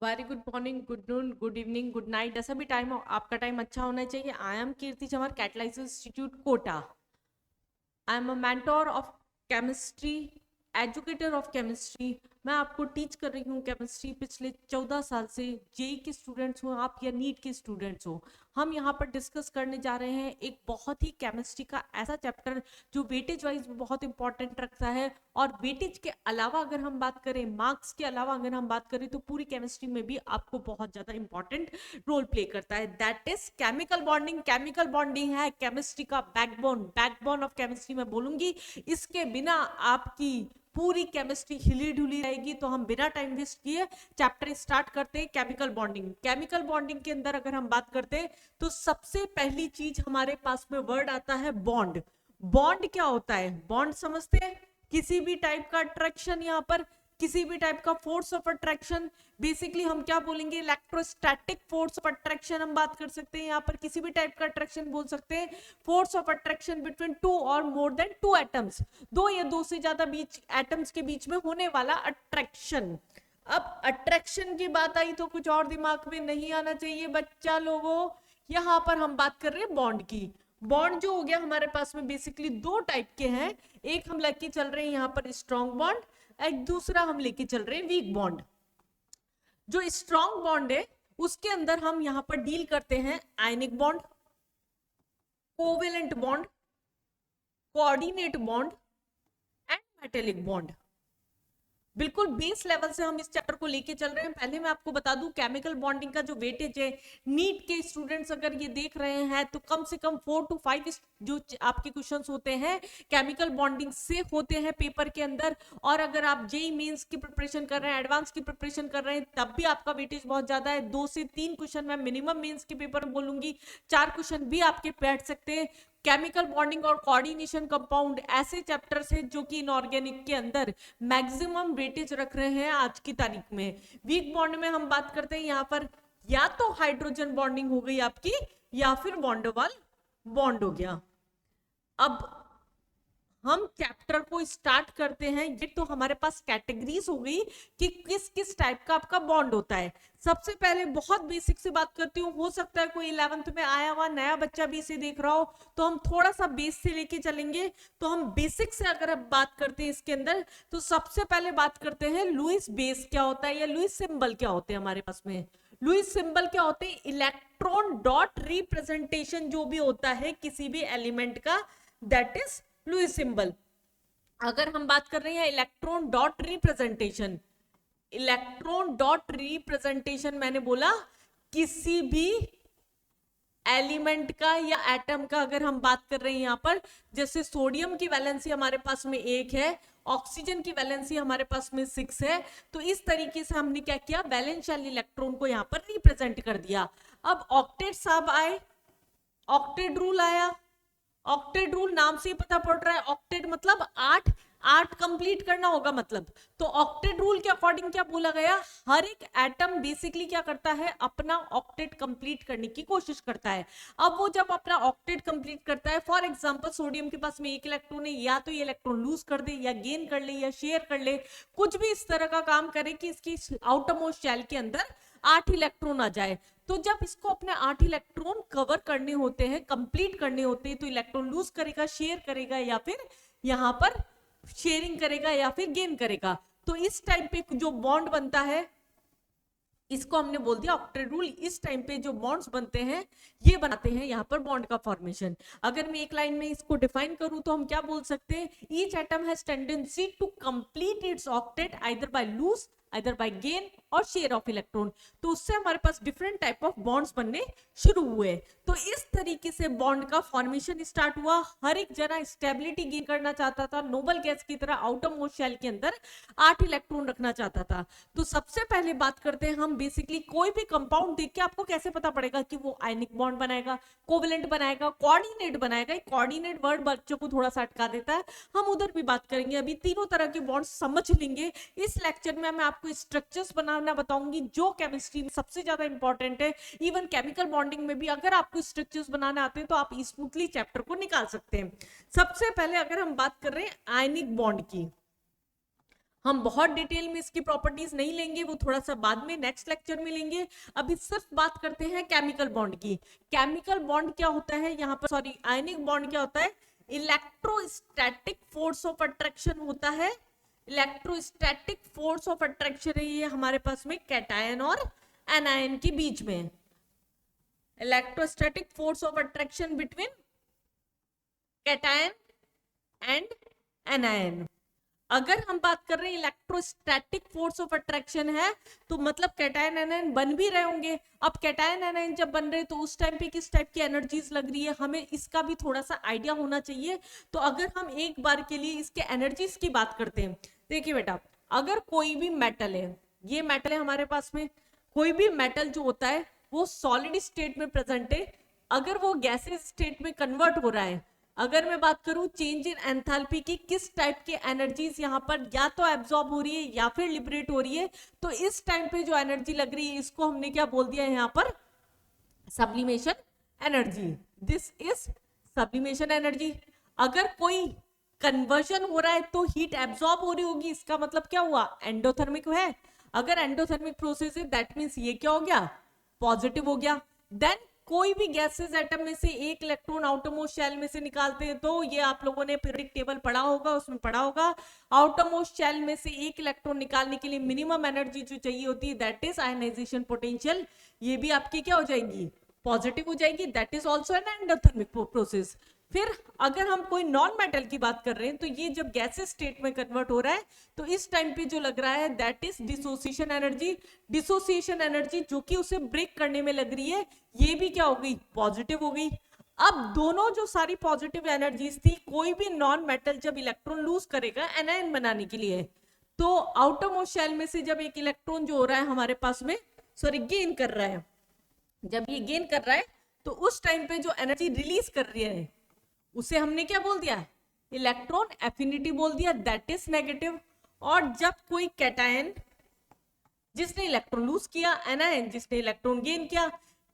Very good morning, good noon, good evening, good night, जैसा भी time हो आपका टाइम अच्छा होना चाहिए। आई am Kirti Chamar, Catalyze institute Kota. I am a mentor of chemistry, educator of chemistry. मैं आपको टीच कर रही हूँ केमिस्ट्री पिछले 14 साल से। जेई के स्टूडेंट्स हो आप या नीट के स्टूडेंट्स हो, हम यहाँ पर डिस्कस करने जा रहे हैं एक बहुत ही केमिस्ट्री का ऐसा चैप्टर जो वेटेज वाइज बहुत इंपॉर्टेंट रखता है। और वेटेज के अलावा अगर हम बात करें, मार्क्स के अलावा अगर हम बात करें, तो पूरी केमिस्ट्री में भी आपको बहुत ज्यादा इंपॉर्टेंट रोल प्ले करता है। That is chemical bonding. Chemical bonding है केमिस्ट्री का बैकबोन, बैकबोन ऑफ केमिस्ट्री मैं बोलूंगी। इसके बिना आपकी पूरी केमिस्ट्री हिली ढुली रहेगी। तो हम बिना टाइम वेस्ट किए चैप्टर स्टार्ट करते हैं। Chemical bonding. केमिकल बॉन्डिंग के अंदर अगर हम बात करते हैं तो सबसे पहली चीज हमारे पास में वर्ड आता है बॉन्ड। बॉन्ड क्या होता है? बॉन्ड समझते हैं, किसी भी टाइप का अट्रैक्शन, यहाँ पर किसी भी टाइप का फोर्स ऑफ अट्रैक्शन। बेसिकली हम क्या बोलेंगे? इलेक्ट्रोस्टैटिक फोर्स ऑफ अट्रैक्शन हम बात कर सकते हैं। यहाँ पर किसी भी टाइप का अट्रैक्शन बोल सकते हैं। Force of attraction between two और मोर देन टू एटम्स, दो या दो से ज्यादा बीच एटम्स के बीच में होने वाला अट्रैक्शन। अब अट्रैक्शन की बात आई तो कुछ और दिमाग में नहीं आना चाहिए बच्चा लोगों। यहाँ पर हम बात कर रहे हैं बॉन्ड की। बॉन्ड जो हो गया हमारे पास में बेसिकली दो टाइप के हैं। एक हम लेके चल रहे हैं यहाँ पर स्ट्रॉन्ग बॉन्ड, एक दूसरा हम लेके चल रहे हैं वीक बॉन्ड। जो स्ट्रॉन्ग बॉन्ड है उसके अंदर हम यहां पर डील करते हैं ionic bond, covalent bond, coordinate bond and metallic bond. बिल्कुल बेस लेवल से हम इस चैप्टर को लेके चल रहे हैं। पहले मैं आपको बता दूं केमिकल बॉन्डिंग का जो वेटेज है, नीट के स्टूडेंट्स अगर ये देख रहे हैं तो कम से कम 4 to 5 जो आपके क्वेश्चंस होते हैं केमिकल बॉन्डिंग से होते हैं पेपर के अंदर। और अगर आप जेई मेंस की प्रिपरेशन कर रहे हैं, एडवांस की प्रिपरेशन कर रहे हैं, तब भी आपका वेटेज बहुत ज्यादा है। 2 से 3 क्वेश्चन मैं मिनिमम मेंस के पेपर में बोलूंगी, 4 क्वेश्चन भी आपके बैठ सकते हैं। केमिकल बॉन्डिंग और कोऑर्डिनेशन कंपाउंड ऐसे चैप्टर्स हैं जो कि इनऑर्गेनिक के अंदर मैक्सिमम वेटेज रख रहे हैं आज की तारीख में। वीक बॉन्ड में हम बात करते हैं यहाँ पर या तो हाइड्रोजन बॉन्डिंग हो गई आपकी या फिर बॉन्डवाल बॉन्ड हो गया। अब हम चैप्टर को स्टार्ट करते हैं। ये तो हमारे पास कैटेगरीज हो गई कि किस किस टाइप का आपका बॉन्ड होता है। सबसे पहले बहुत बेसिक से बात करती हूँ, हो सकता है कोई 11th में आया हुआ नया बच्चा भी इसे देख रहा हो, तो हम थोड़ा सा बेस से लेके चलेंगे। तो हम बेसिक से अगर अब बात करते हैं इसके अंदर, तो सबसे पहले बात करते हैं लुईस बेस क्या होता है या लुईस सिंबल क्या होते हैं हमारे पास में। लुईस सिंबल क्या होते हैं? इलेक्ट्रॉन डॉट रिप्रेजेंटेशन जो भी होता है किसी भी एलिमेंट का, दैट इज लुईस सिंबल। अगर हम बात कर रहे हैं electron dot representation, electron dot representation मैंने बोला किसी भी एलिमेंट का या एटम का। अगर हम बात कर रहे हैं यहाँ पर, जैसे सोडियम की वैलेंसी हमारे पास में 1 है, ऑक्सीजन की वैलेंसी हमारे पास में 6 है, तो इस तरीके से हमने क्या किया? वैलेंशियल इलेक्ट्रॉन को यहाँ पर रिप्रेजेंट कर दिया। अब ऑक्टेट साहब आए, ऑक्टेट रूल आया। ऑक्टेट रूल नाम से ही पता पड़ रहा है, ऑक्टेट मतलब 8, 8 कंप्लीट करना होगा मतलब। तो ऑक्टेट रूल के अकॉर्डिंग क्या बोला गया? हर एक एटम बेसिकली क्या करता है? अपना ऑक्टेट कंप्लीट करने की कोशिश करता है। अब वो जब अपना ऑक्टेट कंप्लीट करता है, फॉर एग्जांपल सोडियम के पास में 1 इलेक्ट्रॉन है, या तो ये इलेक्ट्रॉन लूज कर दे या गेन कर ले या शेयर कर ले, कुछ भी इस तरह का काम करे कि इसकी आउटर मोस्ट शेल के अंदर 8 इलेक्ट्रॉन आ जाए। तो जब इसको अपने 8 इलेक्ट्रॉन कवर करने होते हैं, कंप्लीट करने होते हैं, तो इलेक्ट्रॉन लूज करेगा, शेयर करेगा, या फिर यहां पर शेयरिंग करेगा या फिर गेन करेगा। तो इस टाइम पे जो बॉन्ड बनता है इसको हमने बोल दिया ऑक्टेट रूल। इस टाइम पे जो बॉन्ड्स बनते हैं ये बनाते हैं यहाँ पर बॉन्ड का फॉर्मेशन। अगर मैं एक लाइन में इसको डिफाइन करूं तो हम क्या बोल सकते हैं? Each atom has tendency to complete its octet either by lose, either by gain or share of electron. तो उससे हमारे पास डिफरेंट टाइप ऑफ बॉन्ड्स बनने शुरू हुए। तो इस तरीके से बॉन्ड का फॉर्मेशन स्टार्ट हुआ। हर एक जना स्टेबिलिटी गेन करना चाहता था, नोबल गैस की तरह आउटर मोस्ट शेल के अंदर 8 इलेक्ट्रॉन रखना चाहता था। तो सबसे पहले बात करते हैं हम बेसिकली कोई भी कंपाउंड देख के आपको कैसे पता पड़ेगा कि वो आयनिक बॉन्ड बनाएगा, कोवेलेंट बनाएगा, कोऑर्डिनेट बनाएगा। कोऑर्डिनेट वर्ड बच्चों को थोड़ा सा अटका देता है, हम उधर भी बात करेंगे। अभी तीनों तरह के बॉन्ड समझ लेंगे। इस लेक्चर में मैं आपको स्ट्रक्चर्स बनाना बताऊंगी जो केमिस्ट्री में सबसे ज्यादा इंपॉर्टेंट है। इवन केमिकल बॉन्डिंग में भी अगर आपको स्ट्रक्चर्स बनाने आते हैं तो आप स्मूथली चैप्टर को निकाल सकते हैं। सबसे पहले अगर हम बात कर रहे हैं आयनिक बॉन्ड की, हम बहुत डिटेल में इसकी प्रॉपर्टीज नहीं लेंगे, वो थोड़ा सा बाद में नेक्स्ट लेक्चर में लेंगे। अभी सिर्फ बात करते हैं केमिकल बॉन्ड की। केमिकल बॉन्ड क्या होता है यहाँ पर, सॉरी आयनिक बॉन्ड क्या होता है, इलेक्ट्रोस्टैटिक फोर्स ऑफ अट्रैक्शन होता है। इलेक्ट्रोस्टैटिक फोर्स ऑफ अट्रैक्शन है ये हमारे पास में कैटायन और एनायन के बीच में। Electrostatic force of attraction between cation and anion. अगर हम बात कर रहे हैं इलेक्ट्रोस्टैटिक फोर्स ऑफ अट्रैक्शन है, तो मतलब कैटायन एनायन बन भी रहे होंगे। अब कैटायन एनायन जब बन रहे तो उस टाइम पे किस टाइप की एनर्जीज लग रही है, हमें इसका भी थोड़ा सा आइडिया होना चाहिए। तो अगर हम एक बार के लिए इसके एनर्जीज की बात करते हैं, देखिए बेटा, अगर कोई भी मेटल है, ये मेटल है हमारे पास में, कोई भी मेटल जो होता है वो सॉलिड स्टेट में प्रेजेंट है, अगर वो गैसेस स्टेट में कन्वर्ट हो रहा है, अगर मैं बात करूं चेंज इन एंथैल्पी की, किस टाइप की एनर्जीज यहाँ पर या तो एब्जॉर्ब हो रही है या फिर लिबरेट हो रही है, तो इस टाइम पे जो एनर्जी लग रही है इसको हमने क्या बोल दिया है यहाँ पर, sublimation energy. This is sublimation energy. अगर कोई कन्वर्जन हो रहा है तो हीट एब्जॉर्ब हो रही होगी, इसका मतलब क्या हुआ, एंडोथर्मिक है। अगर एंडोथर्मिक प्रोसेस है दैट मींस ये क्या हो गया, पॉजिटिव हो गया। देन कोई भी गैसेस एटम में से एक इलेक्ट्रॉन आउटरमोस्ट शेल में से निकालते हैं, तो ये आप लोगों ने पीरियोडिक टेबल पढ़ा होगा, उसमें पढ़ा होगा, आउटरमोस्ट शेल में से एक इलेक्ट्रॉन निकालने के लिए मिनिमम एनर्जी जो चाहिए होती है दैट इज आयनाइजेशन पोटेंशियल। ये भी आपकी क्या हो जाएगी, पॉजिटिव हो जाएगी, that is also an endothermic process. फिर अगर हम कोई नॉन मेटल की बात कर रहे हैं, तो ये जब गैसेस स्टेट में कन्वर्ट हो रहा है तो इस टाइम पे जो लग रहा है that is dissociation energy. Dissociation energy जो कि उसे ब्रेक करने में लग रही है, ये भी क्या हो गई, पॉजिटिव हो गई। अब दोनों जो सारी पॉजिटिव एनर्जीज थी, कोई भी नॉन मेटल जब इलेक्ट्रॉन लूज करेगा एनायन बनाने के लिए, तो आउटर मोस्ट शेल में से जब एक इलेक्ट्रॉन जो हो रहा है हमारे पास में, सॉरी गेन कर रहा है, जब ये गेन कर रहा है तो उस टाइम पे जो एनर्जी रिलीज कर रही है उसे हमने क्या बोल दिया, इलेक्ट्रॉन एफिनिटी बोल दिया, दैट इज नेगेटिव। और जब कोई कैटायन जिसने इलेक्ट्रॉन लूज किया, एनायन जिसने इलेक्ट्रॉन गेन किया,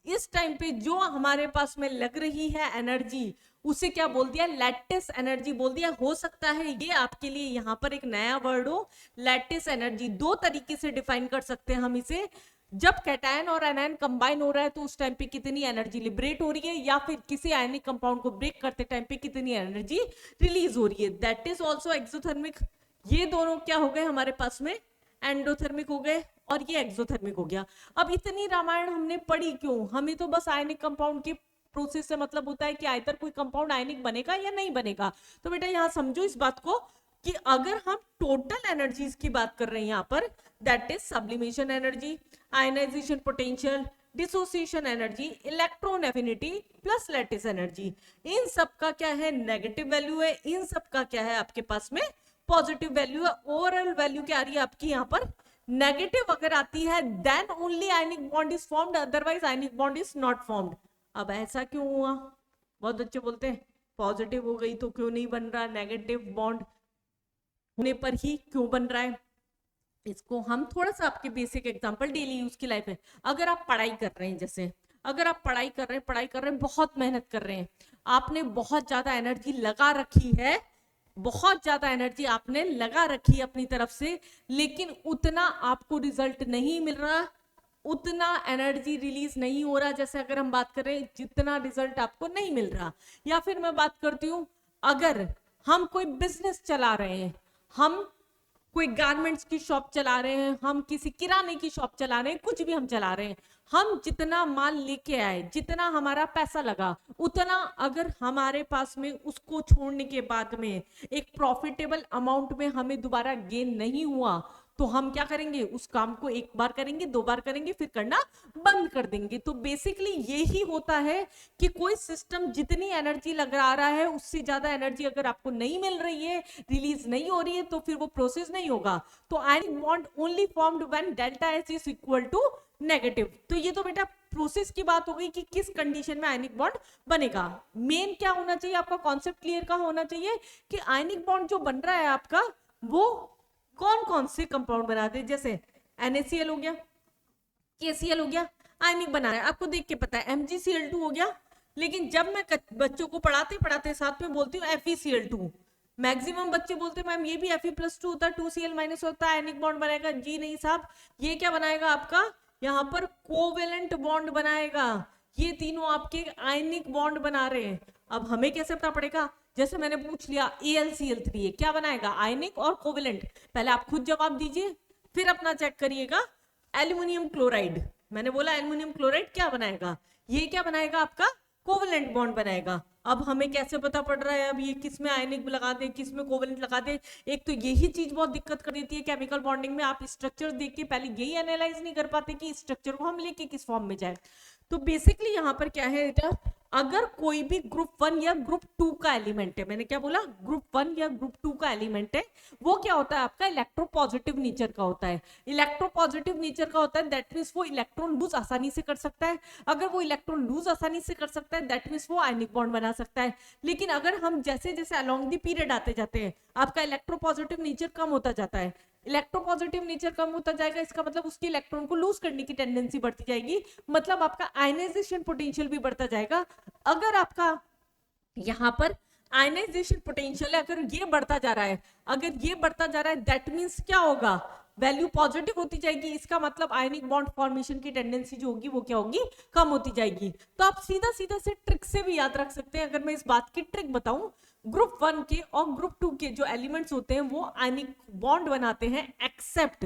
इस टाइम पे जो हमारे पास में लग रही है एनर्जी उसे क्या बोल दिया, लैटिस एनर्जी बोल दिया। हो सकता है ये आपके लिए यहाँ पर एक नया वर्ड हो, लैटिस एनर्जी। दो तरीके से डिफाइन कर सकते हैं हम इसे, जब कैटायन और एनायन कंबाइन हो रहा है तो उस टाइम पे कितनी एनर्जी लिबरेट हो रही है, या फिर किसी आयनिक कंपाउंड को ब्रेक करते टाइम पे कितनी एनर्जी रिलीज हो रही है, दैट इज ऑल्सो एक्सोथर्मिक। ये दोनों क्या हो गए हमारे पास में, एंडोथर्मिक हो गए, और ये एक्सोथर्मिक हो गया। अब इतनी रामायण हमने पढ़ी क्यों, हमें तो बस आयनिक कंपाउंड के प्रोसेस से मतलब होता है कि आइदर कोई कंपाउंड आयनिक बनेगा या नहीं बनेगा। तो बेटा यहाँ समझो इस बात को कि अगर हम टोटल एनर्जीज की बात कर रहे हैं यहाँ पर, that is sublimation energy, ionization potential, dissociation energy, electron affinity plus lattice energy, इन सब का क्या है, नेगेटिव वैल्यू है, इन सब का क्या है आपके पास में, पॉजिटिव वैल्यू है। ओवरऑल वैल्यू क्या आ रही है आपकी यहाँ पर, नेगेटिव अगर आती है then only ionic bond is formed, otherwise ionic bond is not formed. अब ऐसा क्यों हुआ, बहुत बच्चे बोलते हैं पॉजिटिव हो गई तो क्यों नहीं बन रहा, नेगेटिव बॉन्ड होने पर ही क्यों बन रहा है। इसको हम थोड़ा सा आपके बेसिक एग्जांपल डेली यूज की लाइफ है, अगर आप पढ़ाई कर रहे हैं, जैसे अगर आप पढ़ाई कर रहे हैं, बहुत मेहनत कर रहे हैं, आपने बहुत ज्यादा एनर्जी लगा रखी है, बहुत ज्यादा एनर्जी आपने लगा रखी है अपनी तरफ से, लेकिन उतना आपको रिजल्ट नहीं मिल रहा, उतना एनर्जी रिलीज नहीं हो रहा, जैसे अगर हम बात करें जितना रिजल्ट आपको नहीं मिल रहा। या फिर मैं बात करती हूँ, अगर हम कोई बिजनेस चला रहे हैं, हम कोई गारमेंट्स की शॉप चला रहे हैं, हम किसी किराने की शॉप चला रहे हैं, कुछ भी हम चला रहे हैं, हम जितना माल लेके आए, जितना हमारा पैसा लगा, उतना अगर हमारे पास में उसको छोड़ने के बाद में एक प्रॉफिटेबल अमाउंट में हमें दोबारा गेन नहीं हुआ, तो हम क्या करेंगे, उस काम को एक बार करेंगे, दो बार करेंगे, फिर करना बंद कर देंगे। तो बेसिकली यही होता है कि कोई सिस्टम जितनी एनर्जी लगा रहा है उससे ज्यादा एनर्जी अगर आपको नहीं मिल रही है, रिलीज नहीं हो रही है, तो फिर वो प्रोसेस नहीं होगा। तो ionic bond only formed when delta H is equal to negative. तो ये तो बेटा प्रोसेस की बात हो गई कि किस कंडीशन में आयनिक बॉन्ड बनेगा। मेन क्या होना चाहिए आपका कॉन्सेप्ट क्लियर का होना चाहिए कि आयनिक बॉन्ड जो बन रहा है आपका, वो कौन कौन से कंपाउंड बनाते हैं, जैसे NaCl हो गया, KCl हो गया, आयनिक बना रहा है, आपको देख के पता है MgCl2 हो गया। लेकिन जब मैं बच्चों को पढ़ाते पढ़ाते साथ में बोलती हूँ FeCl2, मैक्सिमम बच्चे बोलते हैं मैम ये भी Fe+2 होता है, 2Cl- होता है, आयनिक बॉन्ड बनाएगा। जी नहीं साहब, ये क्या बनाएगा आपका, यहाँ पर कोवेलेंट बॉन्ड बनाएगा। ये तीनों आपके आयनिक बॉन्ड बना रहे हैं। अब हमें कैसे पता पड़ेगा, जैसे मैंने पूछ लिया AlCl3 क्या बनाएगा, आयनिक और कोवेलेंट। पहले आप खुद जवाब दीजिए, फिर अपना चेक करिएगा। एल्यूमिनियम क्लोराइड, मैंने बोला एल्यूमिनियम क्लोराइड क्या बनाएगा, ये क्या बनाएगा आपका, कोवेलेंट बॉन्ड बनाएगा। अब हमें कैसे पता पड़ रहा है अब ये किस में आयनिक लगा दे, किस में कोवेलेंट लगा दे। एक तो यही चीज बहुत दिक्कत कर देती है केमिकल बॉन्डिंग में, आप स्ट्रक्चर देख के पहले यही एनालाइज नहीं कर पाते कि स्ट्रक्चर को हम लेके किस फॉर्म में जाए। तो बेसिकली यहाँ पर क्या है बेटा, अगर कोई भी ग्रुप 1 या ग्रुप 2 का एलिमेंट है, मैंने क्या बोला, ग्रुप 1 या ग्रुप 2 का एलिमेंट है, वो क्या होता है आपका इलेक्ट्रोपॉजिटिव नेचर का होता है। इलेक्ट्रोपॉजिटिव नेचर का होता है दैट मींस वो इलेक्ट्रॉन लूज आसानी से कर सकता है। अगर वो इलेक्ट्रॉन लूज आसानी से कर सकता है दैट मींस वो आयनिक बॉन्ड बना सकता है। लेकिन अगर हम जैसे जैसे अलोंग द पीरियड आते जाते हैं, आपका इलेक्ट्रोपॉजिटिव नेचर कम होता जाता है। इलेक्ट्रोपॉजिटिव नेचर कम होता जाएगा, इसका मतलब उसके इलेक्ट्रॉन को लूज करने की टेंडेंसी बढ़ती जाएगी, मतलब आपका आयनाइजेशन पोटेंशियल भी बढ़ता जाएगा। अगर आपका यहाँ पर आयनाइजेशन पोटेंशियल है, अगर ये बढ़ता जा रहा है, अगर ये बढ़ता जा रहा है दैट मींस क्या होगा, वैल्यू पॉजिटिव होती जाएगी। इसका मतलब आयनिक बॉन्ड फॉर्मेशन की टेंडेंसी जो होगी वो क्या होगी, कम होती जाएगी। तो आप सीधा सीधा से ट्रिक से भी याद रख सकते हैं। अगर मैं इस बात की ट्रिक बताऊं, ग्रुप 1 के और ग्रुप 2 के जो एलिमेंट्स होते हैं वो आयनिक बॉन्ड बनाते हैं एक्सेप्ट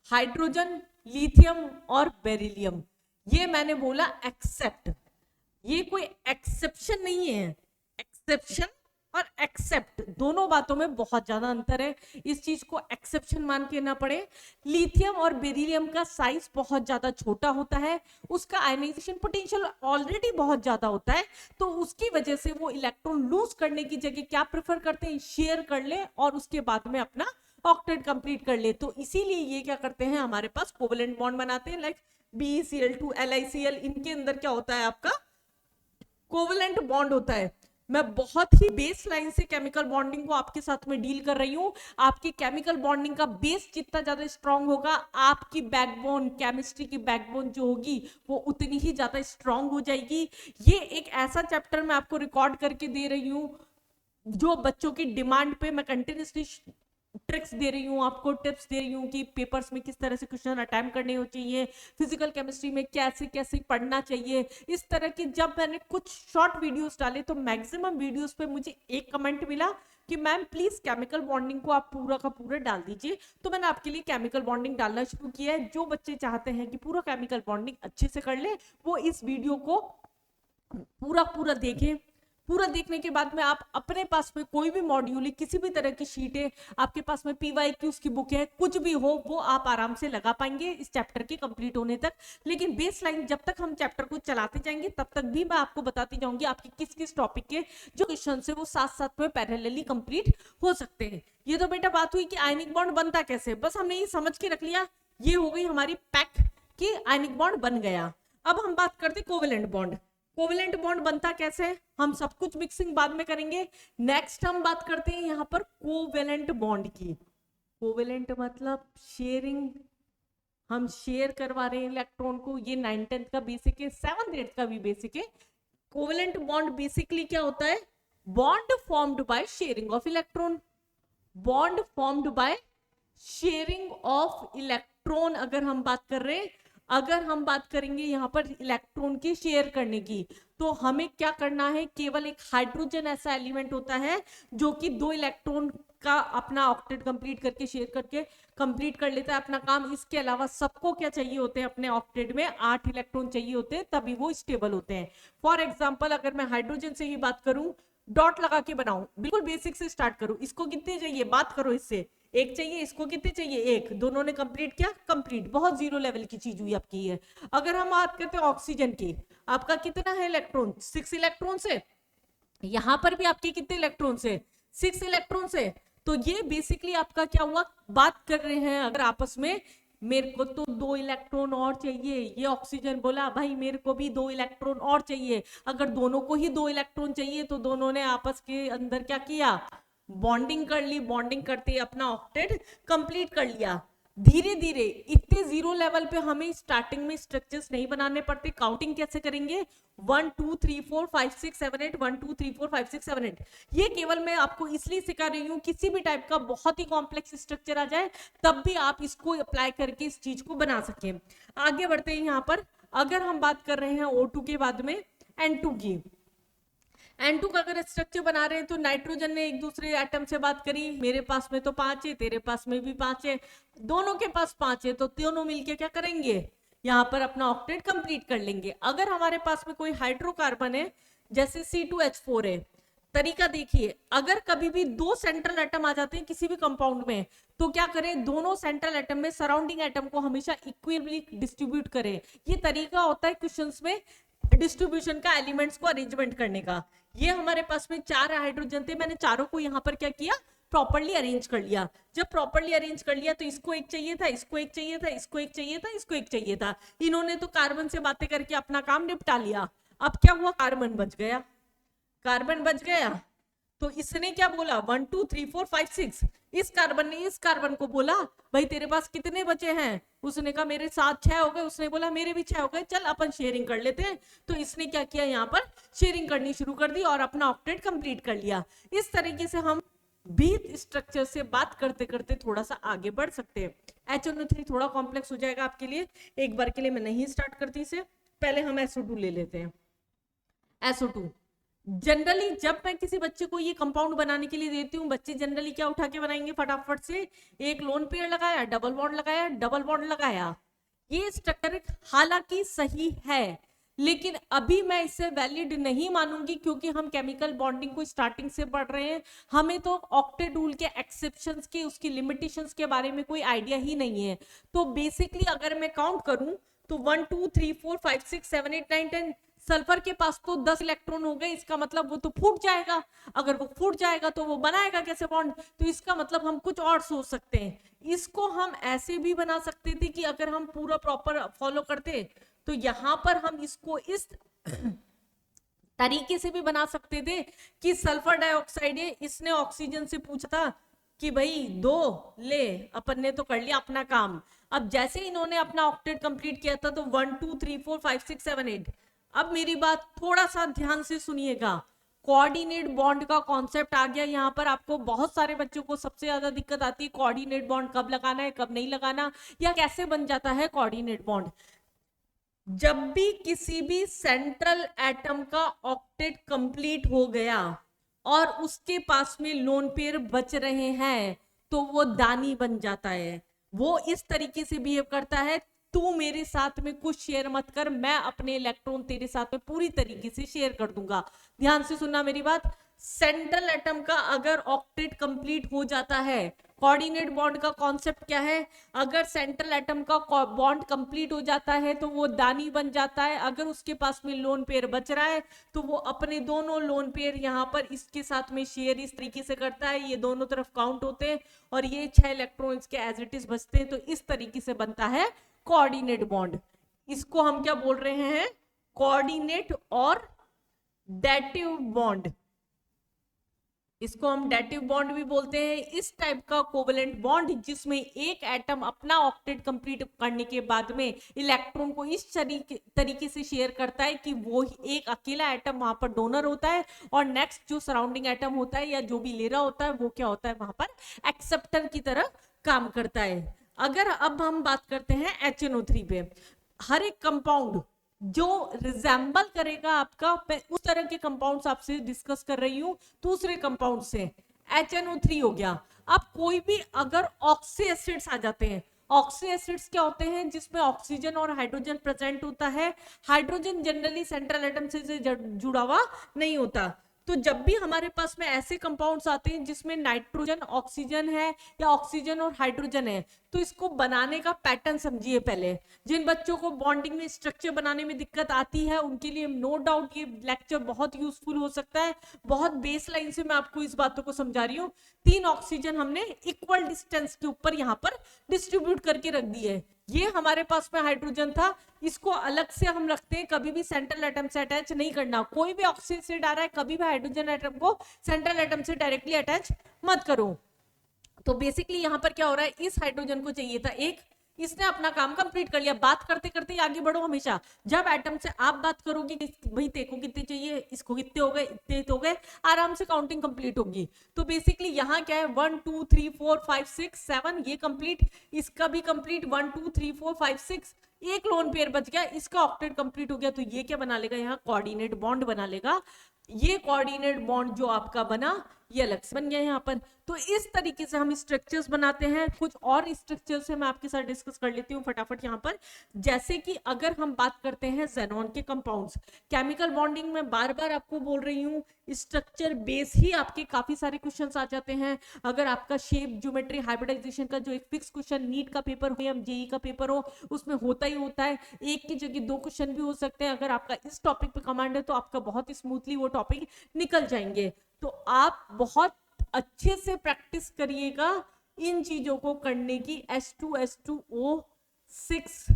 हाइड्रोजन, लिथियम और बेरिलियम। ये मैंने बोला एक्सेप्ट, ये कोई एक्सेप्शन नहीं है। एक्सेप्शन और एक्सेप्ट दोनों बातों में बहुत ज्यादा अंतर है, इस चीज को एक्सेप्शन मान के ना पड़े। लिथियम और बेरिलियम का साइज बहुत ज्यादा छोटा होता है, उसका आयनाइजेशन पोटेंशियल ऑलरेडी बहुत ज्यादा होता है, तो उसकी वजह से वो इलेक्ट्रॉन लूज करने की जगह क्या प्रेफर करते हैं, शेयर कर ले और उसके बाद में अपना ऑक्टेट कंप्लीट कर ले। तो इसीलिए ये क्या करते हैं, हमारे पास कोवेलेंट बॉन्ड बनाते हैं, लाइक BeCl2 LiCl, इनके अंदर क्या होता है आपका कोवेलेंट बॉन्ड होता है। मैं बहुत ही बेस लाइन से केमिकल बॉन्डिंग को आपके साथ में डील कर रही हूँ। आपकी केमिकल बॉन्डिंग का बेस जितना ज्यादा स्ट्रांग होगा, आपकी बैकबोन, केमिस्ट्री की बैकबोन जो होगी वो उतनी ही ज्यादा स्ट्रांग हो जाएगी। ये एक ऐसा चैप्टर मैं आपको रिकॉर्ड करके दे रही हूँ जो बच्चों की डिमांड पे मैं कंटिन्यूसली ट्रिक्स दे रही हूँ, आपको टिप्स दे रही हूँ कि पेपर्स में किस तरह से क्वेश्चन अटेम्प्ट करने हो चाहिए, फिजिकल केमिस्ट्री में कैसे कैसे पढ़ना चाहिए। इस तरह की जब मैंने कुछ शॉर्ट वीडियोस डाले तो मैक्सिमम वीडियोस पे मुझे एक कमेंट मिला कि मैम प्लीज केमिकल बॉन्डिंग को आप पूरा का पूरा डाल दीजिए। तो मैंने आपके लिए केमिकल बॉन्डिंग डालना शुरू किया है। जो बच्चे चाहते हैं कि पूरा केमिकल बॉन्डिंग अच्छे से कर ले, वो इस वीडियो को पूरा पूरा देखें। पूरा देखने के बाद में आप अपने पास में कोई भी मॉड्यूल है, किसी भी तरह की शीट है, आपके पास में PYQs की बुक है, कुछ भी हो वो आप आराम से लगा पाएंगे इस चैप्टर के कंप्लीट होने तक। लेकिन बेस लाइन जब तक हम चैप्टर को चलाते जाएंगे तब तक भी मैं आपको बताती जाऊंगी आपके किस किस टॉपिक के जो क्वेश्चन है वो साथ साथ में पैरेलली कंप्लीट हो सकते हैं। ये तो बेटा बात हुई कि आयनिक बॉन्ड बनता कैसे, बस हमने ये समझ के रख लिया, ये हो गई हमारी पैक कि आयनिक बॉन्ड बन गया। अब हम बात करते कोवेलेंट बॉन्ड। कोवेलेंट बॉन्ड बनता कैसे, हम सब कुछ मिक्सिंग बाद में करेंगे। नेक्स्ट हम बात करते हैं यहाँ पर कोवेलेंट बॉन्ड की। कोवेलेंट मतलब शेयरिंग, हम शेयर करवा रहे हैं इलेक्ट्रॉन को। ये 9th 10th का बेसिक है, 7th 8th का भी बेसिक है। कोवेलेंट बॉन्ड बेसिकली क्या होता है, bond formed by sharing of electron. Bond formed by sharing of electron अगर हम बात कर रहे हैं, अगर हम बात करेंगे यहाँ पर इलेक्ट्रॉन की शेयर करने की, तो हमें क्या करना है, केवल एक हाइड्रोजन ऐसा एलिमेंट होता है जो कि 2 इलेक्ट्रॉन का अपना ऑक्टेट कंप्लीट करके शेयर करके कंप्लीट कर लेता है अपना काम। इसके अलावा सबको क्या चाहिए होते हैं, अपने ऑक्टेट में 8 इलेक्ट्रॉन चाहिए होते हैं, तभी वो स्टेबल होते हैं। फॉर एग्जाम्पल अगर मैं हाइड्रोजन से ही बात करूं, डॉट लगा के बनाऊं, बिल्कुल बेसिक से स्टार्ट करूं, इसको कितने चाहिए बात करो, इससे एक चाहिए, इसको कितने चाहिए एक, दोनों ने कंप्लीट किया, कंप्लीट, बहुत जीरो लेवल की चीज हुई आपकी है। अगर हम बात करते हैं ऑक्सीजन की, आपका कितना है इलेक्ट्रॉन, 6 इलेक्ट्रॉन से, यहां पर भी आपके कितने इलेक्ट्रॉन से, 6 इलेक्ट्रॉन से। तो ये बेसिकली आपका क्या हुआ, बात कर रहे हैं अगर आपस में, मेरे को तो 2 इलेक्ट्रॉन और चाहिए, ये ऑक्सीजन बोला भाई मेरे को भी 2 इलेक्ट्रॉन और चाहिए। अगर दोनों को ही 2 इलेक्ट्रॉन चाहिए तो दोनों ने आपस के अंदर क्या किया, बॉन्डिंग कर ली, बॉन्डिंग करते अपना ऑक्टेट कंप्लीट कर लिया। धीरे धीरे इतने जीरो लेवल पे हमें स्टार्टिंग में स्ट्रक्चर्स नहीं बनाने पड़ते। काउंटिंग कैसे करेंगे, 1 2 3 4 5 6 7 8, 1 2 3 4 5 6 7 8। ये केवल मैं आपको इसलिए सिखा रही हूँ, किसी भी टाइप का बहुत ही कॉम्प्लेक्स स्ट्रक्चर आ जाए तब भी आप इसको अप्लाई करके इस चीज को बना सकें। आगे बढ़ते हैं यहाँ पर। अगर हम बात कर रहे हैं O2 के बाद में N2 की, N2 का अगर स्ट्रक्चर बना रहे हैं तो नाइट्रोजन ने एक दूसरे एटम से बात करी, मेरे पास में तो 5 है, तेरे पास में भी 5 है, दोनों के पास 5 है, तो दोनों मिलके क्या करेंगे, यहाँ पर अपना ऑक्टेट कंप्लीट कर लेंगे। अगर हमारे पास में कोई हाइड्रोकार्बन है जैसे C2H4 है, तरीका देखिए, अगर कभी भी दो सेंट्रल एटम आ जाते हैं किसी भी कंपाउंड में तो क्या करें, दोनों सेंट्रल एटम में सराउंडिंग एटम को हमेशा इक्वली डिस्ट्रीब्यूट करें। ये तरीका होता है क्वेश्चंस में डिस्ट्रीब्यूशन का, एलिमेंट्स को अरेंजमेंट करने का। ये हमारे पास में 4 हाइड्रोजन थे, मैंने चारों को यहाँ पर क्या किया, प्रॉपर्ली अरेंज कर लिया। जब प्रॉपर्ली अरेंज कर लिया तो इसको एक चाहिए था, इसको एक चाहिए था, इसको एक चाहिए था, इसको एक चाहिए था। इन्होंने तो कार्बन से बातें करके अपना काम निपटा लिया। अब क्या हुआ, कार्बन बच गया, कार्बन बच गया। तो इसने क्या बोला, 1 2 3 4 5 6। इस कार्बन ने इस कार्बन को बोला, भाई तेरे पास कितने बचे हैं, उसने कहा मेरे 7 6 हो गए, उसने बोला मेरे भी 6 हो गए, चल अपन शेयरिंग कर लेते हैं। तो इसने क्या किया, यहाँ पर शेयरिंग करनी शुरू कर दी और अपना ऑक्टेट कंप्लीट कर लिया। इस तरीके से हम बीट स्ट्रक्चर से बात करते करते थोड़ा सा आगे बढ़ सकते हैं। HNO3 थोड़ा कॉम्प्लेक्स हो जाएगा आपके लिए, एक बार के लिए मैं नहीं स्टार्ट करती इसे, पहले हम SO2 ले लेते हैं। SO2 जनरली जब मैं किसी बच्चे को ये कंपाउंड बनाने के लिए देती हूँ, बच्चे जनरली क्या उठा के बनाएंगे फटाफट से, एक लोन पेयर लगाया, डबल बॉन्ड लगाया, डबल बॉन्ड लगाया। ये स्ट्रक्चर हालांकि सही है, लेकिन अभी मैं इसे वैलिड नहीं मानूंगी क्योंकि हम केमिकल बॉन्डिंग को स्टार्टिंग से पढ़ रहे हैं। हमें तो ऑक्टेट रूल के एक्सेप्शंस के, उसकी लिमिटेशंस के बारे में कोई आइडिया ही नहीं है। तो बेसिकली अगर मैं काउंट करूं तो 1 2 3 4 5 6 7 8 9 10, सल्फर के पास तो 10 इलेक्ट्रॉन हो गए, इसका मतलब वो तो फूट जाएगा। अगर वो फूट जाएगा तो वो बनाएगा कैसे बॉन्ड, तो इसका मतलब हम कुछ और सोच सकते हैं। इसको हम ऐसे भी बना सकते थे कि अगर हम पूरा प्रॉपर फॉलो करते तो यहां पर हम इसको इस तरीके से भी बना सकते थे कि सल्फर डाइऑक्साइड है, इसने ऑक्सीजन से पूछा था कि भाई दो ले, अपन ने तो कर लिया अपना काम। अब जैसे इन्होंने अपना ऑक्टेट कंप्लीट किया था तो 1 2 3 4 5 6 7 8। अब मेरी बात थोड़ा सा ध्यान से सुनिएगा, कोऑर्डिनेट बॉन्ड का कॉन्सेप्ट आ गया यहाँ पर। आपको बहुत सारे बच्चों को सबसे ज्यादा दिक्कत आती है कोऑर्डिनेट बॉन्ड कब लगाना है कब नहीं लगाना, या कैसे बन जाता है कोऑर्डिनेट बॉन्ड। जब भी किसी भी सेंट्रल एटम का ऑक्टेट कंप्लीट हो गया और उसके पास में लोन पेयर बच रहे हैं तो वो दानी बन जाता है। वो इस तरीके से बिहेव करता है, तू मेरे साथ में कुछ शेयर मत कर, मैं अपने इलेक्ट्रॉन तेरे साथ में पूरी तरीके से शेयर कर दूंगा। ध्यान से सुनना मेरी बात, सेंट्रल एटम का अगर ऑक्टेट कंप्लीट हो जाता है, कोऑर्डिनेट बॉन्ड का कॉन्सेप्ट क्या है, अगर सेंट्रल एटम का बॉन्ड कंप्लीट हो जाता है तो वो दानी बन जाता है। अगर उसके पास में लोन पेयर बच रहा है तो वो अपने दोनों लोन पेयर यहाँ पर इसके साथ में शेयर इस तरीके से करता है, ये दोनों तरफ काउंट होते हैं और ये 6 इलेक्ट्रॉन इसके एज इट इज बचते हैं। तो इस तरीके से बनता है कोऑर्डिनेट बॉन्ड। इसको हम क्या बोल रहे हैं, कोऑर्डिनेट और डेटिव बॉन्ड। इसको हम डेटिव बॉन्ड भी बोलते हैं। इस टाइप का कोवेलेंट बॉन्ड जिसमें एक एटम अपना ऑक्टेट कंप्लीट करने के बाद में इलेक्ट्रॉन को इस तरीके से शेयर करता है कि वो एक अकेला एटम वहां पर डोनर होता है और नेक्स्ट जो सराउंडिंग एटम होता है या जो भी ले रहा होता है वो क्या होता है, वहां पर एक्सेप्टर की तरह काम करता है। अगर अब हम बात करते हैं HNO3 पे, हर एक कंपाउंड जो रिजेंबल करेगा आपका, मैं उस तरह के कंपाउंड्स आपसे डिस्कस कर रही हूं। दूसरे कंपाउंड से HNO3 हो गया। अब कोई भी अगर ऑक्सी एसिड्स आ जाते हैं, ऑक्सी एसिड्स क्या होते हैं, जिसमें ऑक्सीजन और हाइड्रोजन प्रेजेंट होता है। हाइड्रोजन जनरली सेंट्रल एटम से जुड़ा हुआ नहीं होता। तो जब भी हमारे पास में ऐसे कंपाउंड्स आते हैं जिसमें नाइट्रोजन ऑक्सीजन है या ऑक्सीजन और हाइड्रोजन है, तो इसको बनाने का पैटर्न समझिए पहले। जिन बच्चों को बॉन्डिंग में स्ट्रक्चर बनाने में दिक्कत आती है उनके लिए नो डाउट ये लेक्चर बहुत यूजफुल हो सकता है। बहुत बेस लाइन से मैं आपको इस बातों को समझा रही हूँ। 3 ऑक्सीजन हमने इक्वल डिस्टेंस के ऊपर यहाँ पर डिस्ट्रीब्यूट करके रख दी है। ये हमारे पास में हाइड्रोजन था, इसको अलग से हम रखते हैं, कभी भी सेंट्रल एटम से अटैच नहीं करना। कोई भी ऑक्सीजन से आ रहा है, कभी भी हाइड्रोजन एटम को सेंट्रल एटम से डायरेक्टली अटैच मत करो। तो बेसिकली यहाँ पर क्या हो रहा है, इस हाइड्रोजन को चाहिए था एक, इसने अपना काम कंप्लीट कर लिया। बात करते करते आगे बढ़ो हमेशा। जब एटम से आप बात करोगे कि भाई तेको कितने चाहिए, इसको कितने हो गए, इतने हो गए, आराम से काउंटिंग कंप्लीट होगी। तो बेसिकली यहाँ क्या है, 1 2 3 4 5 6 7 ये कंप्लीट, इसका भी कंप्लीट 1 2 3 4 5 6, एक लोन पेयर बच गया, इसका ऑक्टेट कंप्लीट हो गया। तो ये क्या बना लेगा, यहाँ कोऑर्डिनेट बॉन्ड बना लेगा। ये कोऑर्डिनेट बॉन्ड जो आपका बना, ये अलग से बन गया यहाँ पर। तो इस तरीके से हम स्ट्रक्चर्स बनाते हैं। कुछ और स्ट्रक्चर से मैं आपके साथ डिस्कस कर लेती हूँ फटाफट यहाँ पर। जैसे कि अगर हम बात करते हैं ज़ेनॉन के कंपाउंड्स, केमिकल बॉन्डिंग में बार बार आपको बोल रही हूँ, स्ट्रक्चर बेस ही आपके काफी सारे क्वेश्चंस आ जाते हैं। अगर आपका शेप ज्योमेट्री हाइब्रिडाइजेशन का जो एक फिक्स क्वेश्चन नीट का पेपर हो या जेई का पेपर हो, उसमें होता ही होता है, एक की जगह 2 क्वेश्चन भी हो सकते हैं। अगर आपका इस टॉपिक पे कमांड है तो आपका बहुत स्मूथली वो टॉपिक निकल जाएंगे। तो आप बहुत अच्छे से प्रैक्टिस करिएगा इन चीजों को करने की। H2S2O6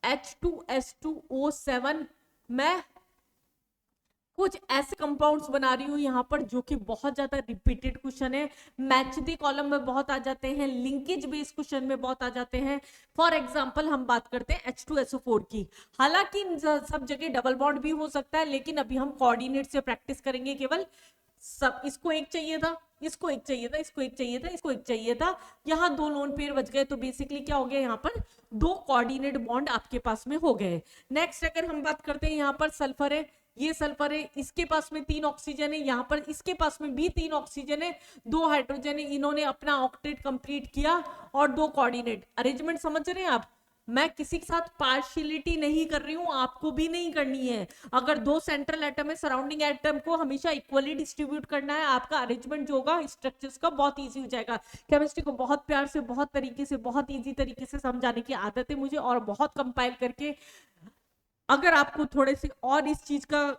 H2S2O7, मैं कुछ ऐसे कंपाउंड्स बना रही हूँ यहाँ पर जो कि बहुत ज्यादा रिपीटेड क्वेश्चन है, मैच द कॉलम में बहुत आ जाते हैं, लिंकेज बेस्ड क्वेश्चन में बहुत आ जाते हैं। फॉर एग्जांपल हम बात करते हैं H2SO4 की। हालांकि सब जगह डबल बॉन्ड भी हो सकता है, लेकिन अभी हम कोऑर्डिनेट से प्रैक्टिस करेंगे केवल। सब इसको एक चाहिए था, इसको एक चाहिए था, इसको एक चाहिए था, इसको एक चाहिए था, यहाँ 2 लोन पेयर बच गए। तो बेसिकली क्या हो गया, यहाँ पर 2 कोऑर्डिनेट बॉन्ड आपके पास में हो गए। नेक्स्ट अगर हम बात करते हैं, यहाँ पर सल्फर है, ये सल्फर है, इसके पास में 3 ऑक्सीजन है, यहाँ पर इसके पास में भी 3 ऑक्सीजन है, 2 हाइड्रोजन है। इन्होंने अपना ऑक्टेट कंप्लीट किया और 2 कोऑर्डिनेट। अरेंजमेंट समझ रहे हैं आप, मैं किसी के साथ पार्शियलिटी नहीं कर रही हूं, आपको भी नहीं करनी है। अगर 2 सेंट्रल एटम है, सराउंडिंग एटम को हमेशा इक्वली डिस्ट्रीब्यूट करना है। आपका अरेंजमेंट जो होगा स्ट्रक्चर्स का बहुत इजी हो जाएगा। केमिस्ट्री को बहुत प्यार से, बहुत तरीके से, बहुत इजी तरीके से समझाने की आदत है मुझे, और बहुत कंपाइल करके। अगर आपको थोड़े से और इस चीज का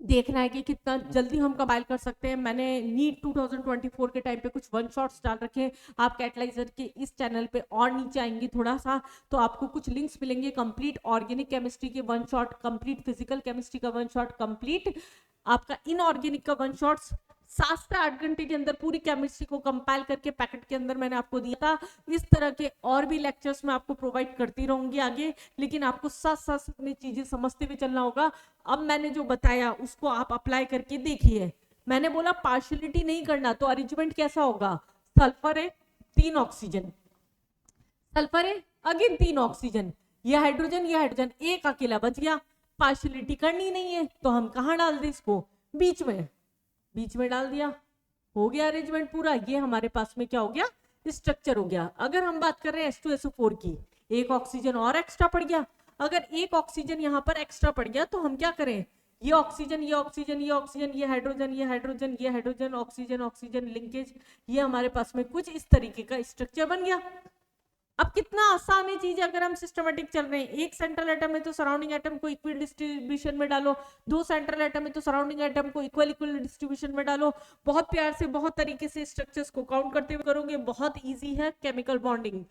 देखना है कि कितना जल्दी हम कंपाइल कर सकते हैं, मैंने नीट 2024 के टाइम पे कुछ वन शॉट्स डाल रखे हैं। आप कैटलाइजर के इस चैनल पे और नीचे आएंगे थोड़ा सा तो आपको कुछ लिंक्स मिलेंगे। कंप्लीट ऑर्गेनिक केमिस्ट्री के one shot, complete physical chemistry का वन शॉट, कंप्लीट आपका इनऑर्गेनिक का वन शॉट्स, 7 से 8 घंटे के अंदर पूरी केमिस्ट्री को कंपाइल करके पैकेट के अंदर मैंने आपको दिया था। इस तरह के और भी लेक्चर्स मैं आपको प्रोवाइड करती रहूंगी आगे, लेकिन आपको साथ साथ में चीजें समझते हुए चलना होगा। अब मैंने जो बताया उसको आप अप्लाई करके देखिए। मैंने बोला पार्शियलिटी नहीं करना, तो अरेंजमेंट कैसा होगा, सल्फर है 3 ऑक्सीजन, सल्फर है अगेन 3 ऑक्सीजन, ये हाइड्रोजन, एक अकेला बच गया। पार्शियलिटी करनी नहीं है तो हम कहाँ डाल दें इसको, बीच में, बीच में डाल दिया, हो गया अरेंजमेंट पूरा। ये हमारे पास में क्या हो गया, स्ट्रक्चर हो गया। अगर हम बात कर रहे हैं H2SO4 की, एक ऑक्सीजन और एक्स्ट्रा पड़ गया। अगर एक ऑक्सीजन यहाँ पर एक्स्ट्रा पड़ गया तो हम क्या करें, ये ऑक्सीजन, ये ऑक्सीजन, ये ऑक्सीजन, ये हाइड्रोजन, ये हाइड्रोजन, ये हाइड्रोजन, ऑक्सीजन ऑक्सीजन लिंकेज, ये हमारे पास में कुछ इस तरीके का स्ट्रक्चर बन गया। अब कितना आसान है चीज अगर हम सिस्टमेटिक चल रहे हैं। एक सेंट्रल एटम है तो सराउंडिंग एटम को इक्वल डिस्ट्रीब्यूशन में डालो, 2 सेंट्रल एटम है तो सराउंडिंग एटम को इक्वल डिस्ट्रीब्यूशन में डालो। बहुत प्यार से, बहुत तरीके से स्ट्रक्चर्स को काउंट करते हुए करोगे। बहुत इजी है केमिकल बॉन्डिंग,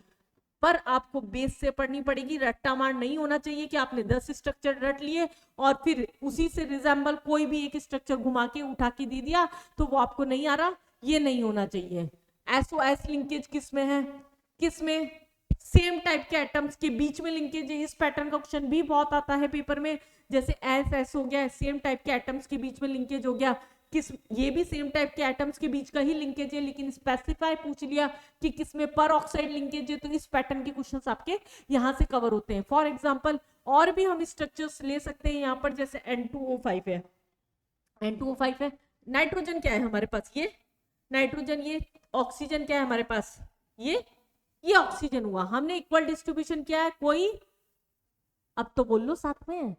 पर आपको बेस से पढ़नी पड़ेगी। रट्टा मार नहीं होना चाहिए कि आपने 10 स्ट्रक्चर रट लिए और फिर उसी से रिजेंबल कोई भी एक स्ट्रक्चर घुमा के उठा के दे दिया तो वो आपको नहीं आ रहा, ये नहीं होना चाहिए। SOS लिंकेज किस में है, किस में, सेम टाइप के एटम्स के बीच में लिंकेज है। इस पैटर्न का क्वेश्चन भी बहुत आता है पेपर में, जैसे एस हो गया, सेम टाइप के एटम्स के बीच में लिंकेज हो गया। किस, ये भी सेम टाइप के एटम्स के बीच का ही लिंकेज है, लेकिन स्पेसिफाई पूछ लिया कि किसमें पर ऑक्साइड लिंकेज है, तो इस पैटर्न के क्वेश्चंस आपके यहाँ से कवर होते हैं। फॉर एग्जांपल और भी हम स्ट्रक्चर्स ले सकते हैं यहाँ पर, जैसे N2O5 है, N2O5 है, नाइट्रोजन क्या है हमारे पास, ये नाइट्रोजन, ये ऑक्सीजन क्या है हमारे पास, ये ऑक्सीजन हुआ। हमने इक्वल डिस्ट्रीब्यूशन किया है, कोई, अब तो बोल लो साथ में,